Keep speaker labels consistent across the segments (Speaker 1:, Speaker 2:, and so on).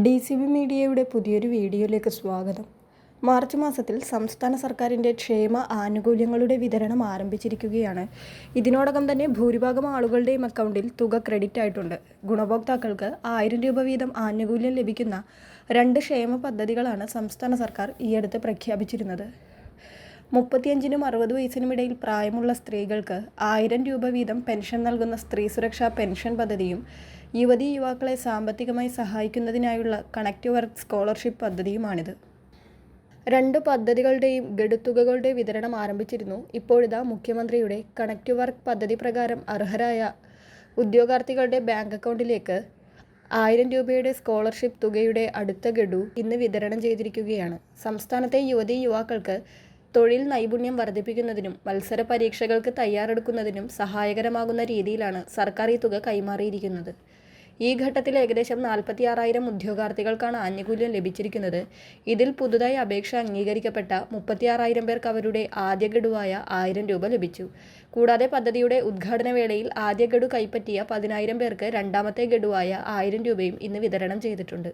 Speaker 1: DCB മീഡിയയുടെ പുതിയൊരു വീഡിയോയിലേക്ക് സ്വാഗതം. മാർച്ച് മാസത്തിൽ സംസ്ഥാന സർക്കാരിൻ്റെ ക്ഷേമ ആനുകൂല്യങ്ങളുടെ വിതരണം ആരംഭിച്ചിരിക്കുകയാണ്. ഇതിനോടകം തന്നെ ഭൂരിഭാഗം ആളുകളുടെയും അക്കൗണ്ടിൽ തുക ക്രെഡിറ്റ് ആയിട്ടുണ്ട്. ഗുണഭോക്താക്കൾക്ക് 1000 രൂപ വീതം ആനുകൂല്യം ലഭിക്കുന്ന 2 ക്ഷേമ പദ്ധതികളാണ് സംസ്ഥാന സർക്കാർ ഈയടുത്ത് പ്രഖ്യാപിച്ചിരുന്നത്. 35-നും 60 വയസ്സിനും ഇടയിൽ പ്രായമുള്ള സ്ത്രീകൾക്ക് 1000 രൂപ വീതം പെൻഷൻ നൽകുന്ന സ്ത്രീ സുരക്ഷാ പെൻഷൻ പദ്ധതിയും യുവതീ-യുവാക്കളെ സാമ്പത്തികമായി സഹായിക്കുന്നതിനായുള്ള കണക്റ്റ് വർക്ക് സ്കോളർഷിപ്പ് പദ്ധതിയുമാണിത്. 2 പദ്ധതികളുടെയും ഗഡുത്തുകകളുടെ വിതരണം ആരംഭിച്ചിരുന്നു. ഇപ്പോഴിതാ മുഖ്യമന്ത്രിയുടെ കണക്റ്റ് വർക്ക് പദ്ധതി പ്രകാരം അർഹരായ ഉദ്യോഗാർത്ഥികളുടെ ബാങ്ക് അക്കൗണ്ടിലേക്ക് 1000 രൂപയുടെ സ്കോളർഷിപ്പ് തുകയുടെ അടുത്ത ഗഡു ഇന്ന് വിതരണം ചെയ്തിരിക്കുകയാണ്. സംസ്ഥാനത്തെ യുവതീ-യുവാക്കൾക്ക് തൊഴിൽ നൈപുണ്യം വർദ്ധിപ്പിക്കുന്നതിനും മത്സര പരീക്ഷകൾക്ക് തയ്യാറെടുക്കുന്നതിനും സഹായകരമാകുന്ന രീതിയിലാണ് സർക്കാർ ഈ തുക കൈമാറിയിരിക്കുന്നത്. ഈ ഘട്ടത്തിൽ ഏകദേശം 46,000 ഉദ്യോഗാർത്ഥികൾക്കാണ് ആനുകൂല്യം ലഭിച്ചിരിക്കുന്നത്. ഇതിൽ പുതുതായി അപേക്ഷ അംഗീകരിക്കപ്പെട്ട 36,000 പേർക്ക് അവരുടെ ആദ്യ ഗഡുവായ 1000 രൂപ ലഭിച്ചു. കൂടാതെ പദ്ധതിയുടെ ഉദ്ഘാടന വേളയിൽ ആദ്യ ഗഡു കൈപ്പറ്റിയ 10,000 പേർക്ക് രണ്ടാമത്തെ ഗഡുവായ 1000 രൂപയും ഇന്ന് വിതരണം ചെയ്തിട്ടുണ്ട്.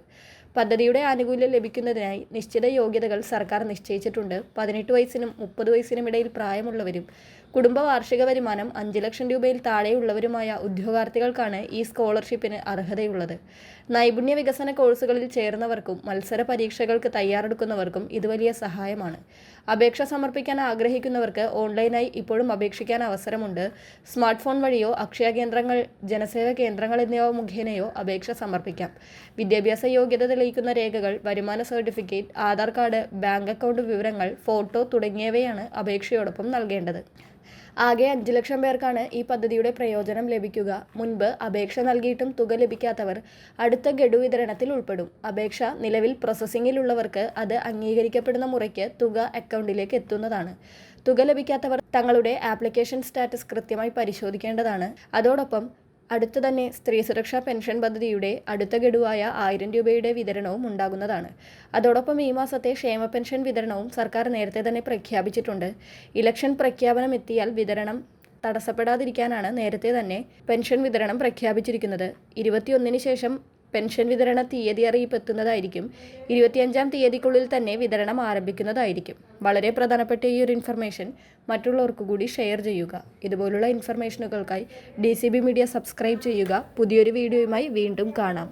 Speaker 1: പദ്ധതിയുടെ ആനുകൂല്യം ലഭിക്കുന്നതിനായി നിശ്ചിത യോഗ്യതകൾ സർക്കാർ നിശ്ചയിച്ചിട്ടുണ്ട്. 18 വയസ്സിനും 30 വയസ്സിനും ഇടയിൽ പ്രായമുള്ളവരും കുടുംബ വാർഷിക വരുമാനം 5 ലക്ഷം രൂപയിൽ താഴെയുള്ളവരുമായ ഉദ്യോഗാർത്ഥികൾക്കാണ് ഈ സ്കോളർഷിപ്പിന് അർഹതയുള്ളത്. നൈപുണ്യ വികസന കോഴ്സുകളിൽ ചേർന്നവർക്കും മത്സര പരീക്ഷകൾക്ക് തയ്യാറെടുക്കുന്നവർക്കും ഇത് വലിയ സഹായമാണ്. അപേക്ഷ സമർപ്പിക്കാൻ ആഗ്രഹിക്കുന്നവർക്ക് ഓൺലൈനായി ഇപ്പോഴും അപേക്ഷിക്കാൻ അവസരമുണ്ട്. സ്മാർട്ട് ഫോൺ വഴിയോ അക്ഷയ കേന്ദ്രങ്ങൾ, ജനസേവ കേന്ദ്രങ്ങൾ എന്നിവ മുഖേനയോ അപേക്ഷ സമർപ്പിക്കാം. വിദ്യാഭ്യാസ യോഗ്യത തെളിയിക്കുന്ന രേഖകൾ, വരുമാന certificate, Aadhaar card, bank account വിവരങ്ങൾ, ഫോട്ടോ തുടങ്ങിയവയാണ് അപേക്ഷയോടൊപ്പം നൽകേണ്ടത്. ആകെ 5 ലക്ഷം പേർക്കാണ് ഈ പദ്ധതിയുടെ പ്രയോജനം ലഭിക്കുക. മുൻപ് അപേക്ഷ നൽകിയിട്ടും തുക ലഭിക്കാത്തവർ അടുത്ത ഗഡു വിതരണത്തിൽ ഉൾപ്പെടും. അപേക്ഷ നിലവിൽ പ്രോസസ്സിംഗിലുള്ളവർക്ക് അത് അംഗീകരിക്കപ്പെടുന്ന മുറയ്ക്ക് തുക അക്കൗണ്ടിലേക്ക് എത്തുന്നതാണ്. തുക ലഭിക്കാത്തവർ തങ്ങളുടെ ആപ്ലിക്കേഷൻ സ്റ്റാറ്റസ് കൃത്യമായി പരിശോധിക്കേണ്ടതാണ്. അതോടൊപ്പം അടുത്തു തന്നെ സ്ത്രീ സുരക്ഷാ പെൻഷൻ പദ്ധതിയുടെ അടുത്ത ഗഡുവായ 1000 രൂപയുടെ വിതരണവും ഉണ്ടാകുന്നതാണ്. അതോടൊപ്പം ഈ മാസത്തെ ക്ഷേമ പെൻഷൻ വിതരണവും സർക്കാർ നേരത്തെ തന്നെ പ്രഖ്യാപിച്ചിട്ടുണ്ട്. ഇലക്ഷൻ പ്രഖ്യാപനം എത്തിയാൽ വിതരണം തടസ്സപ്പെടാതിരിക്കാനാണ് നേരത്തെ തന്നെ പെൻഷൻ വിതരണം പ്രഖ്യാപിച്ചിരിക്കുന്നത്. 21-ന് ശേഷം പെൻഷൻ വിതരണ തീയതി അറിയിപ്പ് എത്തുന്നതായിരിക്കും. 25-ാം തീയതിക്കുള്ളിൽ തന്നെ വിതരണം ആരംഭിക്കുന്നതായിരിക്കും. വളരെ പ്രധാനപ്പെട്ട ഈ ഒരു ഇൻഫർമേഷൻ മറ്റുള്ളവർക്ക് കൂടി ഷെയർ ചെയ്യുക. ഇതുപോലുള്ള ഇൻഫർമേഷനുകൾക്കായി DCB മീഡിയ സബ്സ്ക്രൈബ് ചെയ്യുക. പുതിയൊരു വീഡിയോയുമായി വീണ്ടും കാണാം.